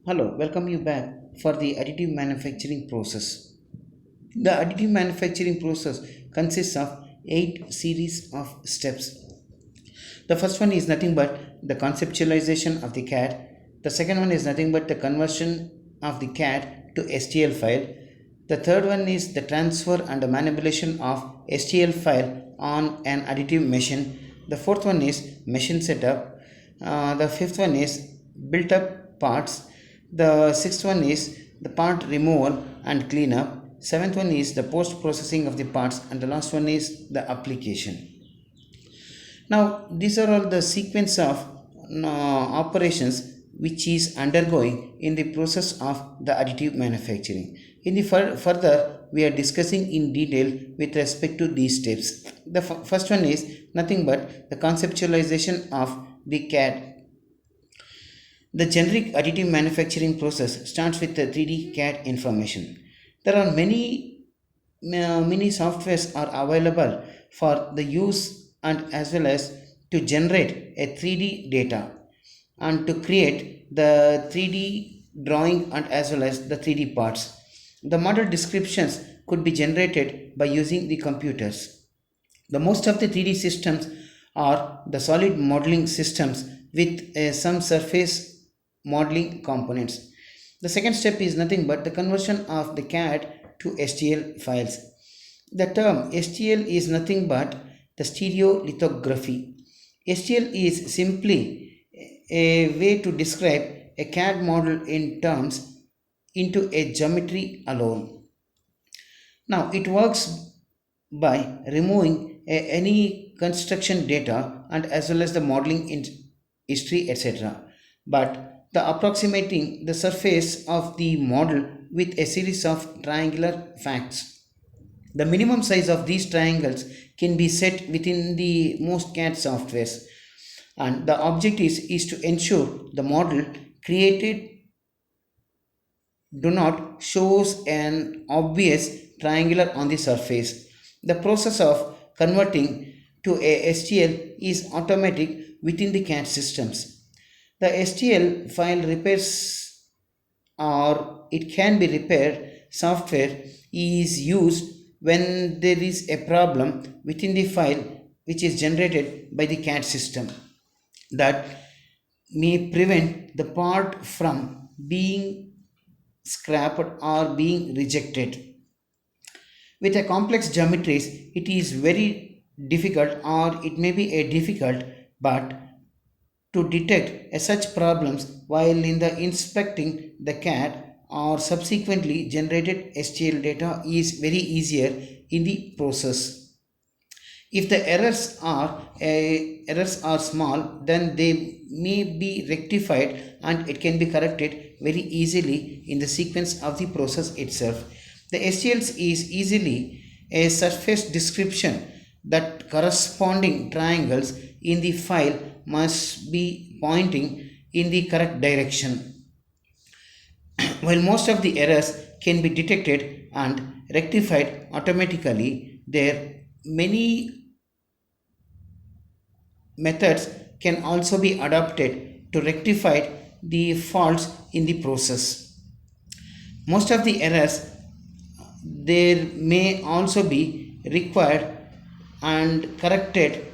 Hello, welcome you back for the additive manufacturing process. The additive manufacturing process consists of 8 series of steps. The first one is nothing but the conceptualization of the CAD. The second one is nothing but the conversion of the CAD to STL file. The third one is the transfer and the manipulation of STL file on an additive machine. The fourth one is machine setup. The fifth one is built up parts. The sixth one is the part removal and cleanup. Seventh one is the post processing of the parts, and the last one is the application. Now, these are all the sequence of operations which is undergoing in the process of the additive manufacturing. In the further, we are discussing in detail with respect to these steps. The first one is nothing but the conceptualization of the CAD. The generic additive manufacturing process starts with the 3D CAD information. There are many softwares are available for the use and as well as to generate a 3D data and to create the 3D drawing and as well as the 3D parts. The model descriptions could be generated by using the computers. The most of the 3D systems are the solid modeling systems with some surface modeling components. The second step is nothing but the conversion of the CAD to STL files. The term STL is nothing but the stereolithography. STL is simply a way to describe a CAD model in terms into a geometry alone. Now it works by removing any construction data and as well as the modeling in history etc. But the approximating the surface of the model with a series of triangular facts. The minimum size of these triangles can be set within the most CAD softwares, and the object is to ensure the model created do not shows an obvious triangular on the surface. The process of converting to a STL is automatic within the CAD systems. The STL file repairs or it can be repaired software is used when there is a problem within the file which is generated by the CAD system that may prevent the part from being scrapped or being rejected. With a complex geometries, it is very difficult or it may be a difficult but to detect such problems while in the inspecting the CAD or subsequently generated STL data is very easier in the process. If the errors are small, then they may be rectified and it can be corrected very easily in the sequence of the process itself. The STLs is easily a surface description that corresponding triangles in the file must be pointing in the correct direction. While most of the errors can be detected and rectified automatically, there many methods can also be adopted to rectify the faults in the process. Most of the errors there may also be required and corrected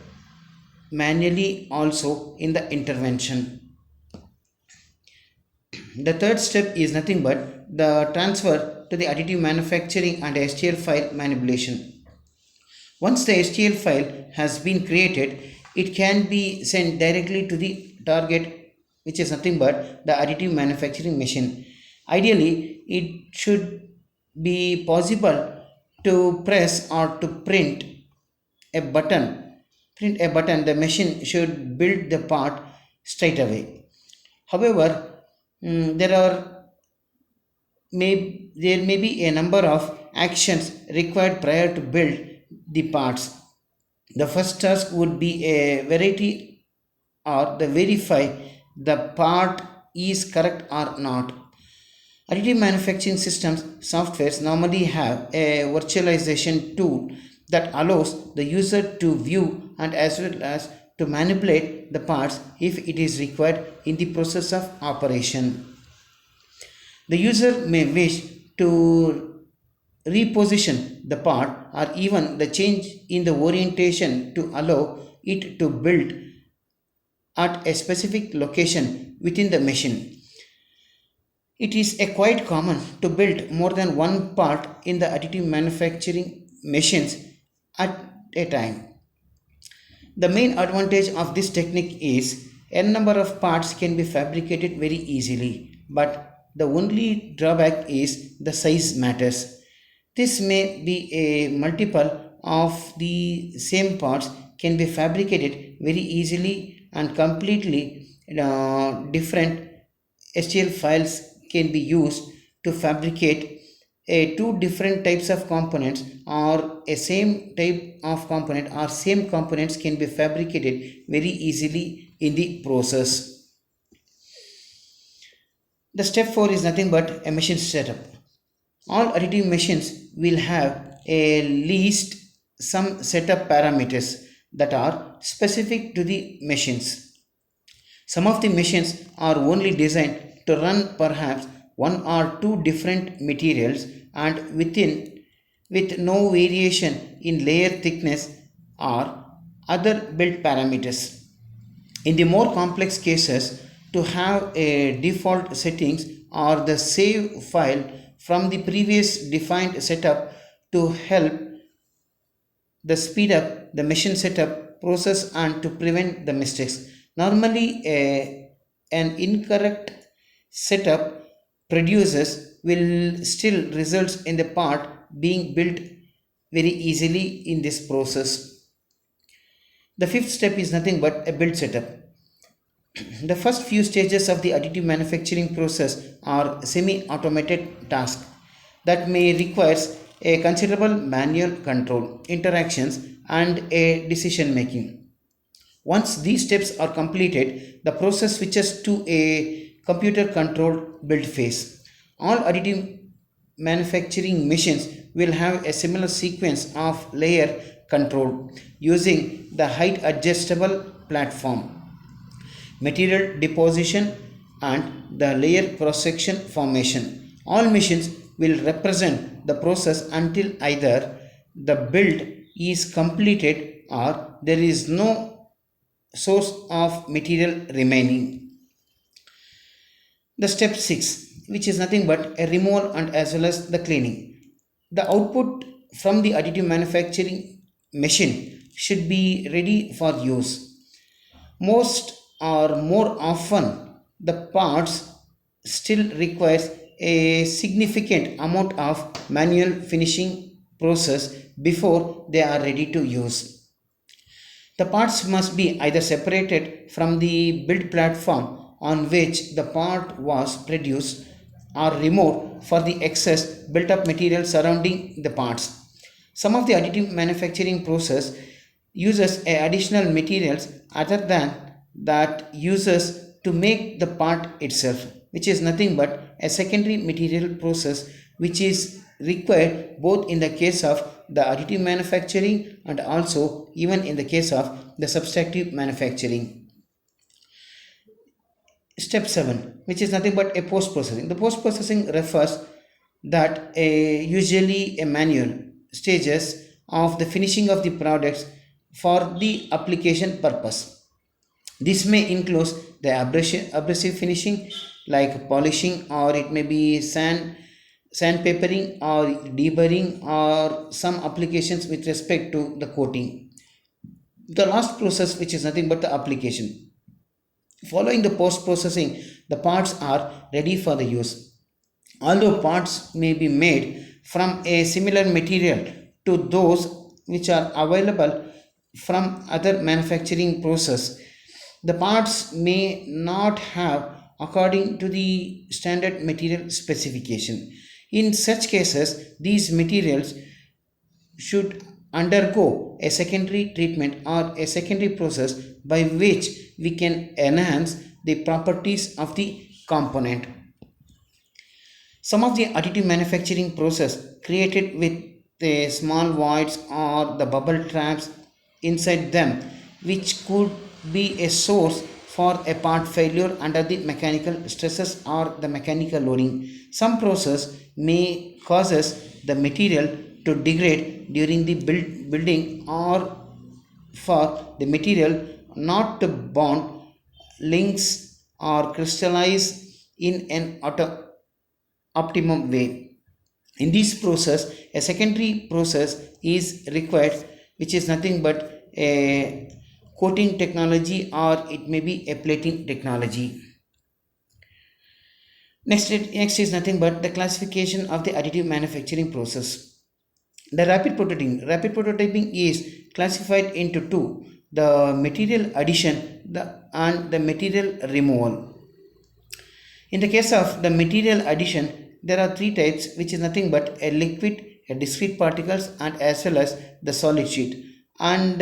manually also in the intervention. The third step is nothing but the transfer to the additive manufacturing and STL file manipulation. Once the STL file has been created, it can be sent directly to the target, which is nothing but the additive manufacturing machine. Ideally, it should be possible to press or to a button. Print a button, the machine should build the part straight away. However, there may be a number of actions required prior to build the parts. The first task would be a variety or the verify the part is correct or not. Additive manufacturing systems softwares normally have a virtualization tool that allows the user to view and as well as to manipulate the parts if it is required in the process of operation. The user may wish to reposition the part or even the change in the orientation to allow it to build at a specific location within the machine. It is a quite common to build more than one part in the additive manufacturing machines at a time. The main advantage of this technique is n number of parts can be fabricated very easily, but the only drawback is the size matters. This may be a multiple of the same parts can be fabricated very easily and completely different STL files can be used to fabricate two different types of components or a same type of component or same components can be fabricated very easily in the process. The step 4 is nothing but a machine setup. All additive machines will have at least some setup parameters that are specific to the machines. Some of the machines are only designed to run perhaps one or two different materials and within with no variation in layer thickness or other build parameters. In the more complex cases, to have a default settings or the save file from the previous defined setup to help the speed up the machine setup process and to prevent the mistakes. Normally, an incorrect setup produces will still results in the part being built very easily in this process. The fifth step is nothing but a build setup. The first few stages of the additive manufacturing process are semi-automated tasks that may require a considerable manual control, interactions, and a decision making. Once these steps are completed, the process switches to a computer controlled build phase. All additive manufacturing machines will have a similar sequence of layer control using the height adjustable platform, material deposition, and the layer cross section formation. All machines will represent the process until either the build is completed or there is no source of material remaining. The step 6, which is nothing but a removal and as well as the cleaning. The output from the additive manufacturing machine should be ready for use. Most or more often, the parts still requires a significant amount of manual finishing process before they are ready to use. The parts must be either separated from the build platform on which the part was produced or removed for the excess built up material surrounding the parts. Some of the additive manufacturing process uses additional materials other than that uses to make the part itself, which is nothing but a secondary material process which is required both in the case of the additive manufacturing and also even in the case of the subtractive manufacturing. Step 7, which is nothing but a post processing. The post processing refers that usually a manual stages of the finishing of the products for the application purpose. This may include the abrasive finishing like polishing, or it may be sandpapering or deburring, or some applications with respect to the coating. The last process, which is nothing but the application. Following the post processing, the parts are ready for the use. Although parts may be made from a similar material to those which are available from other manufacturing process, the parts may not have according to the standard material specification. In such cases, these materials should undergo a secondary treatment or a secondary process by which we can enhance the properties of the component. Some of the additive manufacturing process created with the small voids or the bubble traps inside them, which could be a source for a part failure under the mechanical stresses or the mechanical loading. Some process may causes the material to degrade during the building or for the material not to bond, links or crystallize in an optimum way. In this process, a secondary process is required, which is nothing but a coating technology or it may be a plating technology. Next is nothing but the classification of the additive manufacturing process. The rapid prototyping is classified into two: the material addition and the material removal. In the case of the material addition, there are three types, which is nothing but a liquid, a discrete particles, and as well as the solid sheet. And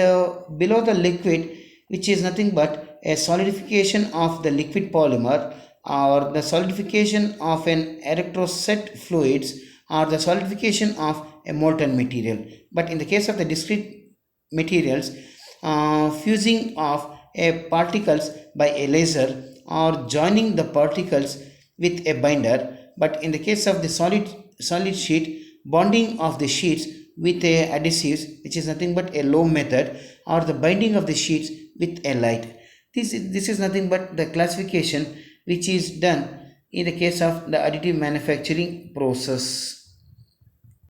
below the liquid, which is nothing but a solidification of the liquid polymer, or the solidification of an electroset fluids, or the solidification of a molten material. But in the case of the discrete materials, fusing of a particles by a laser or joining the particles with a binder. But in the case of the solid sheet, bonding of the sheets with a adhesives, which is nothing but a low method, or the binding of the sheets with a light. This is nothing but the classification which is done in the case of the additive manufacturing process.